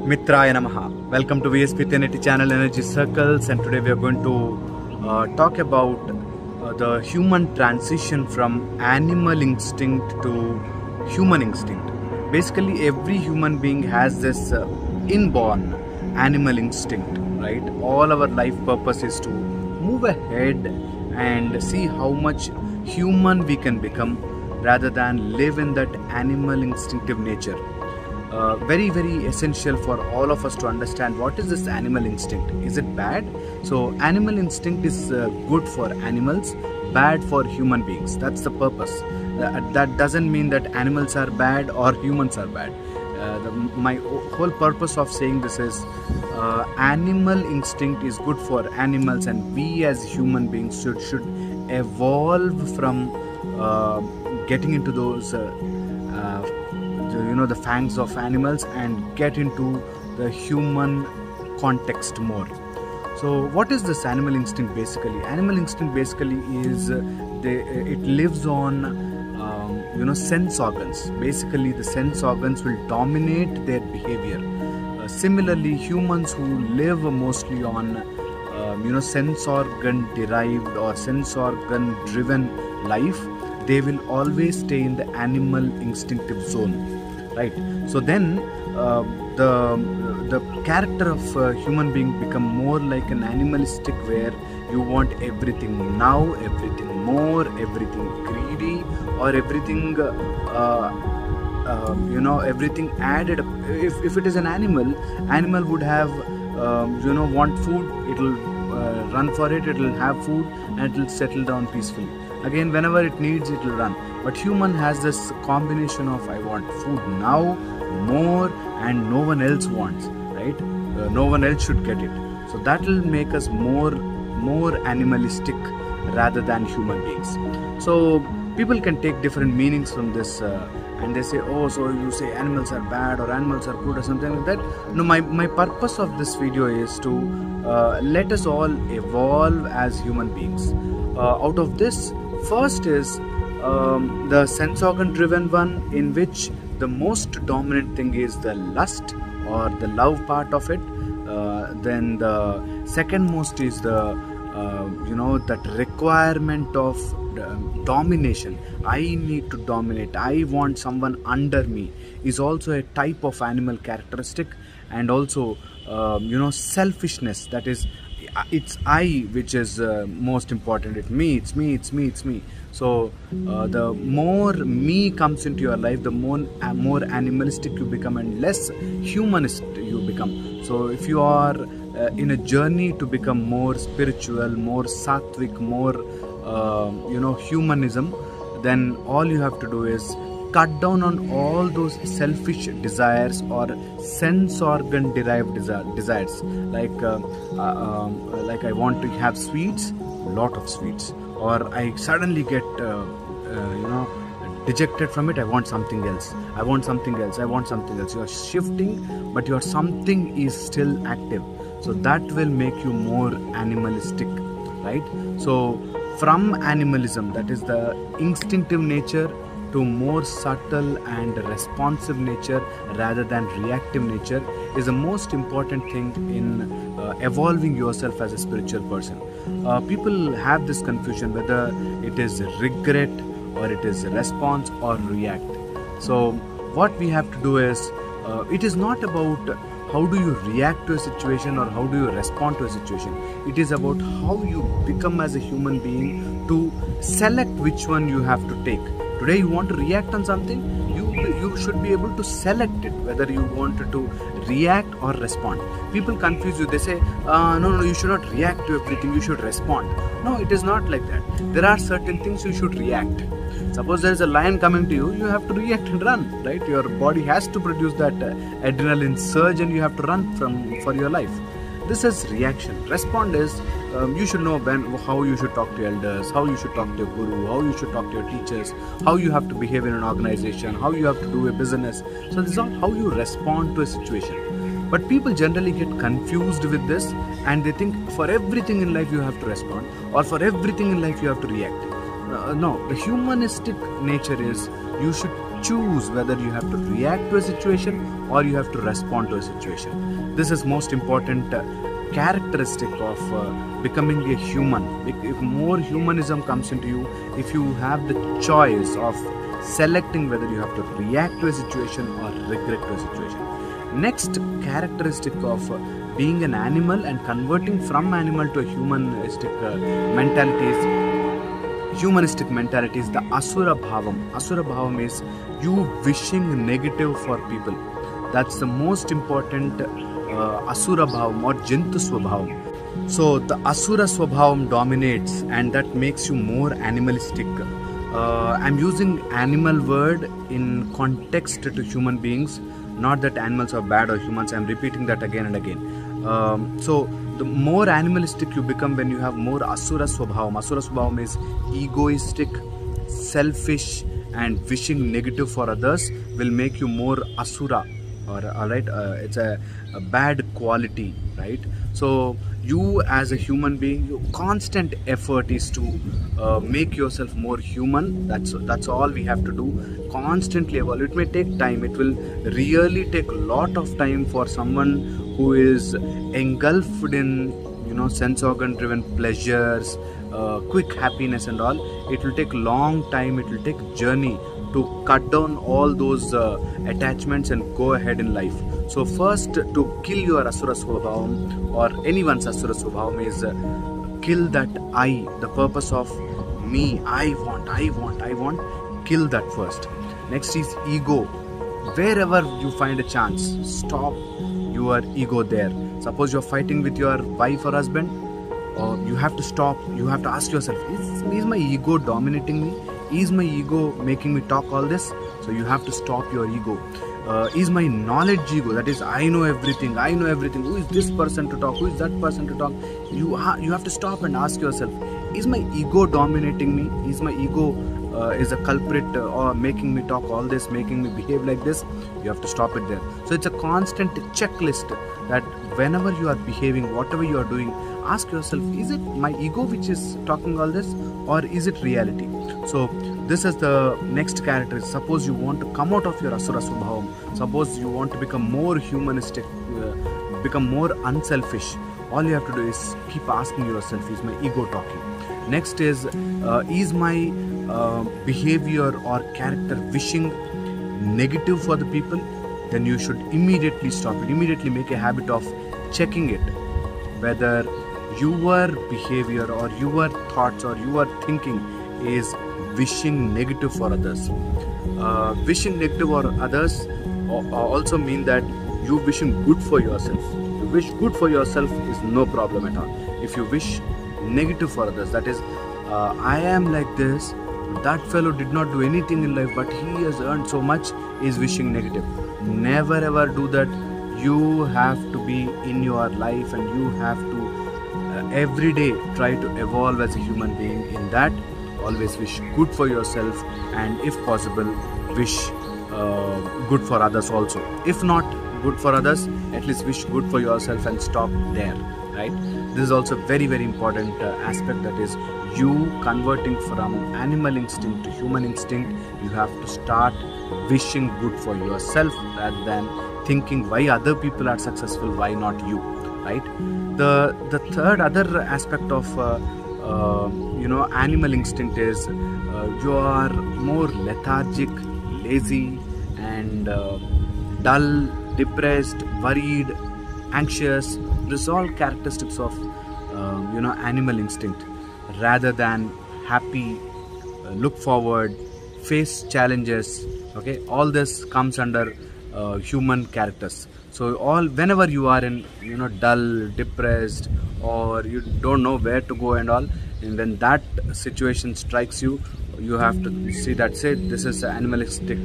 Mitraya Namaha. Welcome to VSP Trinity channel Energy Circles, and today we are going to talk about the human transition from animal instinct to human instinct. Basically, every human being has this inborn animal instinct, right? All our life purpose is to move ahead and see how much human we can become rather than live in that animal instinctive nature. Very essential for all of us to understand what is this animal instinct. Is it bad? So animal instinct is good for animals, bad for human beings. That's the purpose. That doesn't mean that animals are bad or humans are bad. My whole purpose of saying this is animal instinct is good for animals, and we as human beings should evolve from getting into those the fangs of animals and get into the human context more. So what is this animal instinct basically? Animal instinct basically is it lives on sense organs. Basically the sense organs will dominate their behavior. Similarly, humans who live mostly on sense organ derived or sense organ driven life, they will always stay in the animal instinctive zone. Right. So then the character of a human being become more like an animalistic, where you want everything now, everything more, everything greedy, or everything everything added. If it is an animal would have want food, it will run for it, it will have food, and it will settle down peacefully. Again, whenever it needs, it will run. But human has this combination of I want food now, more, and no one else wants, right? No one else should get it. So that will make us more animalistic rather than human beings. So people can take different meanings from this, and they say, oh, so you say animals are bad or animals are good or something like that. No, my purpose of this video is to let us all evolve as human beings. Out of this, first is the sense organ driven one, in which the most dominant thing is the lust or the love part of it. Then the second most is the that requirement of domination. I need to dominate, I want someone under me, is also a type of animal characteristic. And also selfishness, that is, it's I which is most important. It's me. So the more me comes into your life, the more animalistic you become and less humanist you become. So if you are in a journey to become more spiritual, more sattvic, more humanism, then all you have to do is cut down on all those selfish desires or sense organ derived desires, like I want to have sweets, lot of sweets, or I suddenly get dejected from it, I want something else, I want something else. You are shifting, but your something is still active. So that will make you more animalistic, right? So from animalism, that is the instinctive nature, to more subtle and responsive nature rather than reactive nature, is the most important thing in evolving yourself as a spiritual person. People have this confusion whether it is regret or it is response or react. So what we have to do is, it is not about how do you react to a situation or how do you respond to a situation. It is about how you become as a human being to select which one you have to take. Today you want to react on something, you should be able to select it, whether you want to react or respond. People confuse you. They say, no, you should not react to everything, you should respond. No, it is not like that. There are certain things you should react. Suppose there is a lion coming to you, you have to react and run, right? Your body has to produce that adrenaline surge, and you have to run for your life. This is reaction. Respond is, you should know how you should talk to elders, how you should talk to your guru, how you should talk to your teachers, how you have to behave in an organization, how you have to do a business. So this is not how you respond to a situation. But people generally get confused with this, and they think for everything in life you have to respond, or for everything in life you have to react. No, the humanistic nature is you should choose whether you have to react to a situation or you have to respond to a situation. This is most important characteristic of becoming a human. If more humanism comes into you, if you have the choice of selecting whether you have to react to a situation or regret to a situation. Next characteristic of being an animal and converting from animal to a humanistic mentality is the Asura Bhavam. Asura Bhavam is you wishing negative for people. That's the most important Asura Bhavam or Jantu Swabhavam. So the Asura Swabhavam dominates and that makes you more animalistic. I'm using animal word in context to human beings, not that animals are bad or humans. I'm repeating that again and again. So the more animalistic you become when you have more Asura Swabhavam. Asura Swabhavam is egoistic, selfish and wishing negative for others will make you more Asura. Alright, it's a bad quality, right? So you as a human being, your constant effort is to make yourself more human. That's all we have to do. Constantly evolve. It may take time. It will really take a lot of time for someone who is engulfed in sense organ driven pleasures, quick happiness and all. It will take long time. It will take journey to cut down all those attachments and go ahead in life. So first, to kill your Asura Swabhavam or anyone's Asura Swabhavam is kill that I, the purpose of me, I want, kill that first. Next is ego. Wherever you find a chance, stop your ego there. Suppose you're fighting with your wife or husband, you have to stop. You have to ask yourself, is my ego dominating me? Is my ego making me talk all this? So you have to stop your ego. Is my knowledge ego, that is I know everything, who is this person to talk, who is that person to talk? You have to stop and ask yourself, is my ego dominating me? Is my ego is a culprit or making me talk all this, making me behave like this? You have to stop it there. So it's a constant checklist that whenever you are behaving, whatever you are doing, ask yourself, is it my ego which is talking all this or is it reality? So this is the next character. Suppose you want to come out of your Asura Swabhavam, suppose you want to become more humanistic, become more unselfish, all you have to do is keep asking yourself, is my ego talking? Next is my behavior or character wishing negative for the people? Then you should immediately stop it. Immediately make a habit of checking it, whether your behavior or your thoughts or your thinking is wishing negative for others. Wishing negative for others also mean that you wishing good for yourself. You wish good for yourself is no problem at all. If you wish negative for others, that is, I am like this, that fellow did not do anything in life but he has earned so much, is wishing negative. Never ever do that. You have to be in your life and you have to every day try to evolve as a human being. In that, always wish good for yourself and if possible wish good for others also. If not good for others, at least wish good for yourself and stop there, right? This is also very important aspect, that is you converting from animal instinct to human instinct. You have to start wishing good for yourself rather than thinking why other people are successful, why not you, right? The third other aspect of animal instinct is you are more lethargic, lazy and dull, depressed, worried, anxious. These are all characteristics of animal instinct. Rather than happy, look forward, face challenges. Okay, all this comes under human characters. So whenever you are in dull, depressed, or you don't know where to go and all, and when that situation strikes you, you have to see that, say, this is animalistic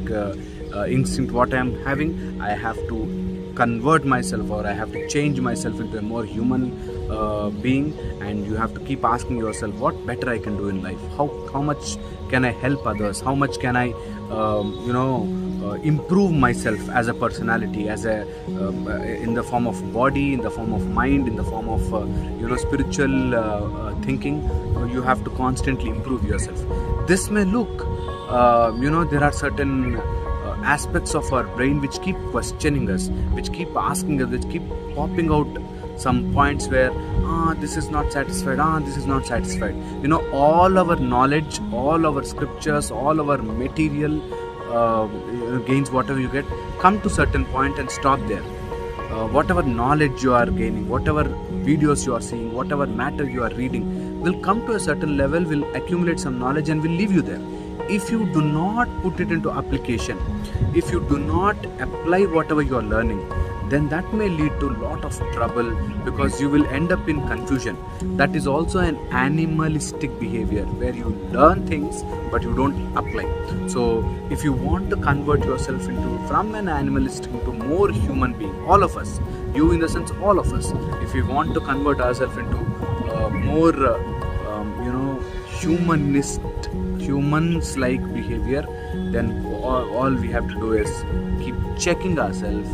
instinct what I am having. I have to convert myself, or I have to change myself into a more human being. And you have to keep asking yourself, what better I can do in life, how much can I help others, how much can I improve myself as a personality, as a in the form of body, in the form of mind, in the form of spiritual thinking. You have to constantly improve yourself. This may look there are certain aspects of our brain which keep questioning us, which keep asking us, which keep popping out some points where this is not satisfied, this is not satisfied. You know, all our knowledge, all our scriptures, all our material gains, whatever you get, come to certain point and stop there. Whatever knowledge you are gaining, whatever videos you are seeing, whatever matter you are reading will come to a certain level, will accumulate some knowledge and will leave you there. If you do not put it into application, if you do not apply whatever you are learning, then that may lead to a lot of trouble, because you will end up in confusion. That is also an animalistic behavior where you learn things but you don't apply. So if you want to convert yourself from an animalistic into more human being, all of us, you in the sense all of us, if we want to convert ourselves into more humans-like behavior, then all we have to do is keep checking ourselves,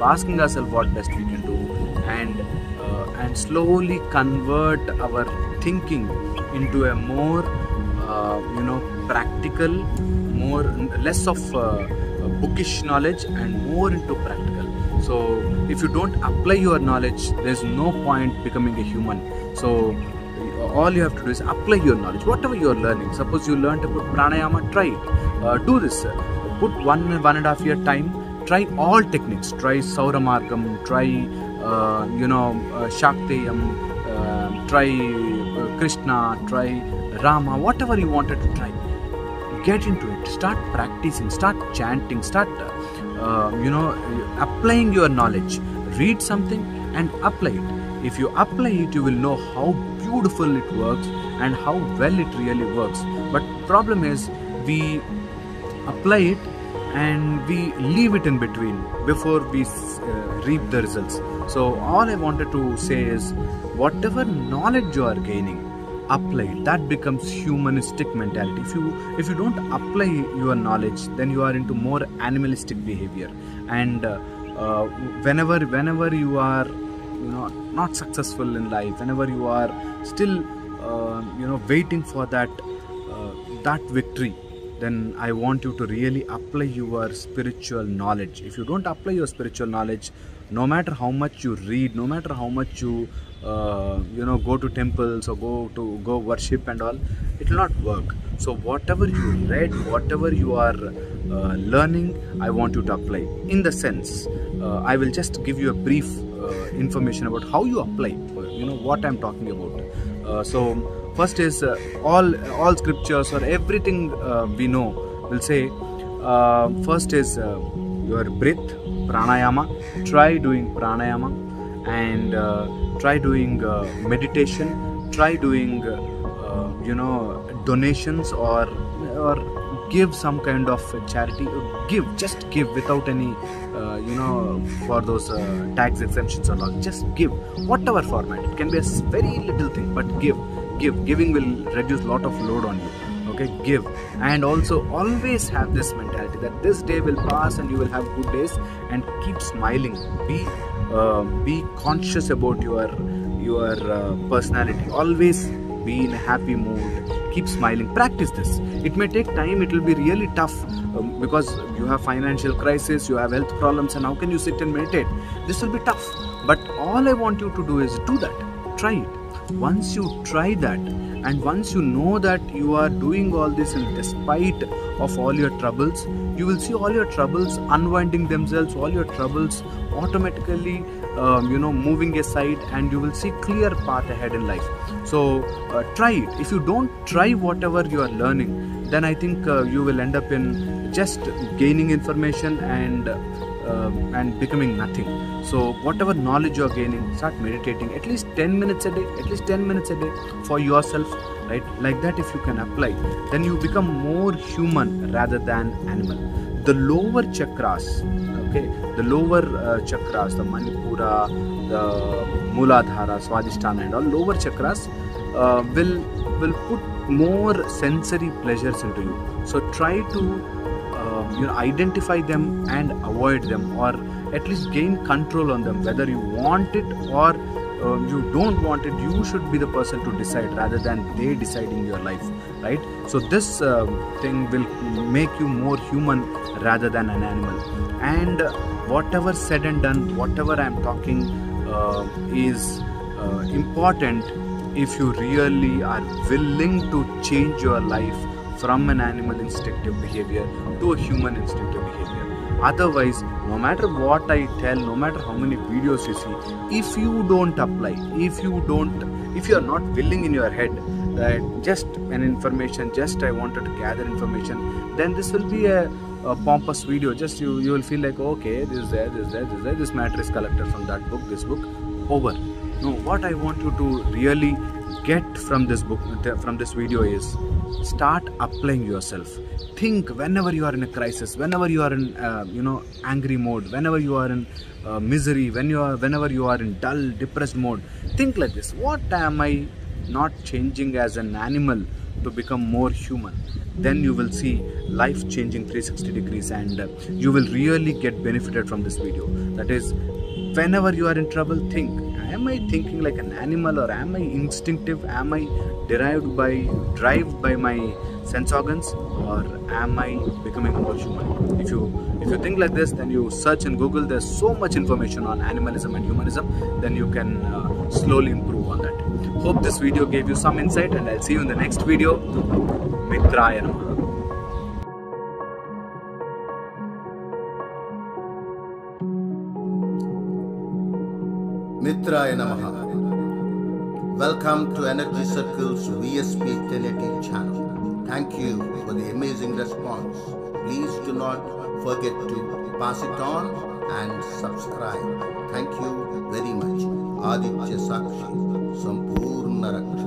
asking ourselves what best we can do, and slowly convert our thinking into a more practical, less of bookish knowledge and more into practical. So if you don't apply your knowledge, there's no point becoming a human. So all you have to do is apply your knowledge, whatever you are learning. Suppose you learned about pranayama, try it. Do this. Put 1.5 year time. Try all techniques. Try Sauramargam, try Shakteyam, try Krishna, try Rama, whatever you wanted to try. Get into it. Start practicing. Start chanting. Start applying your knowledge. Read something and apply it. If you apply it, you will know how beautiful it works and how well it really works. But problem is, we apply it and we leave it in between before we reap the results. So all I wanted to say is, whatever knowledge you are gaining, apply it. That becomes humanistic mentality. If you don't apply your knowledge, then you are into more animalistic behavior. And whenever you are not successful in life, whenever you are still waiting for that victory, then I want you to really apply your spiritual knowledge. If you don't apply your spiritual knowledge, no matter how much you read, no matter how much you go to temples or go worship and all, it will not work. So whatever you read, whatever you are learning, I want you to apply. In the sense, I will just give you a brief information about how you apply, what I'm talking about. So first is all scriptures or everything we know will say, first is your breath, pranayama. Try doing pranayama, and try doing meditation. Try doing donations or give some kind of charity. Just give without any for those tax exemptions or not. Just give, whatever format. It can be a very little thing, but giving will reduce a lot of load on you. Okay, give. And also always have this mentality that this day will pass and you will have good days, and keep smiling. Be conscious about your personality. Always be in a happy mood. Keep smiling. Practice this. It may take time. It will be really tough because you have financial crisis, you have health problems, and how can you sit and meditate? This will be tough. But all I want you to do is do that. Try it. Once you try that, and once you know that you are doing all this in despite of all your troubles, you will see all your troubles unwinding themselves, all your troubles automatically moving aside, and you will see clear path ahead in life. So try it. If you don't try whatever you are learning, then I think you will end up in just gaining information and becoming nothing. So whatever knowledge you are gaining, start meditating at least 10 minutes a day, for yourself, right? Like that, if you can apply, then you become more human rather than animal. The lower chakras, the lower chakras, the Manipura, the Muladhara, Swadhisthana and all lower chakras will put more sensory pleasures into you. So try to identify them and avoid them, or at least gain control on them. Whether you want it or you don't want it, you should be the person to decide rather than they deciding your life, right? So this thing will make you more human rather than an animal. And whatever said and done, whatever I am talking is important if you really are willing to change your life from an animal instinctive behavior to a human instinctive behavior. Otherwise, no matter what I tell, no matter how many videos you see, if you don't apply, if you are not willing in your head that just an information, just I wanted to gather information, then this will be a pompous video. Just you will feel like, okay, this is there, this matter is collected from that book, this book, over. No, what I want you to really get from this book, from this video, is start applying yourself. Think whenever you are in a crisis, whenever you are in angry mode, whenever you are in misery, whenever you are in dull, depressed mode, think like this: what am I not changing as an animal to become more human? Then you will see life changing 360 degrees, and you will really get benefited from this video. That is, whenever you are in trouble, think: am I thinking like an animal, or am I instinctive? Am I driven by my sense organs, or am I becoming more human? If you think like this, then you search in Google. There's so much information on animalism and humanism. Then you can slowly improve on that. Hope this video gave you some insight, and I'll see you in the next video. Mitraya Namaha. Mitraya Namaha. Welcome to Energy Circle's VSP 1080 channel. Thank you for the amazing response. Please do not forget to pass it on and subscribe. Thank you very much. Aditya Sakshi, Sampurna Raksha.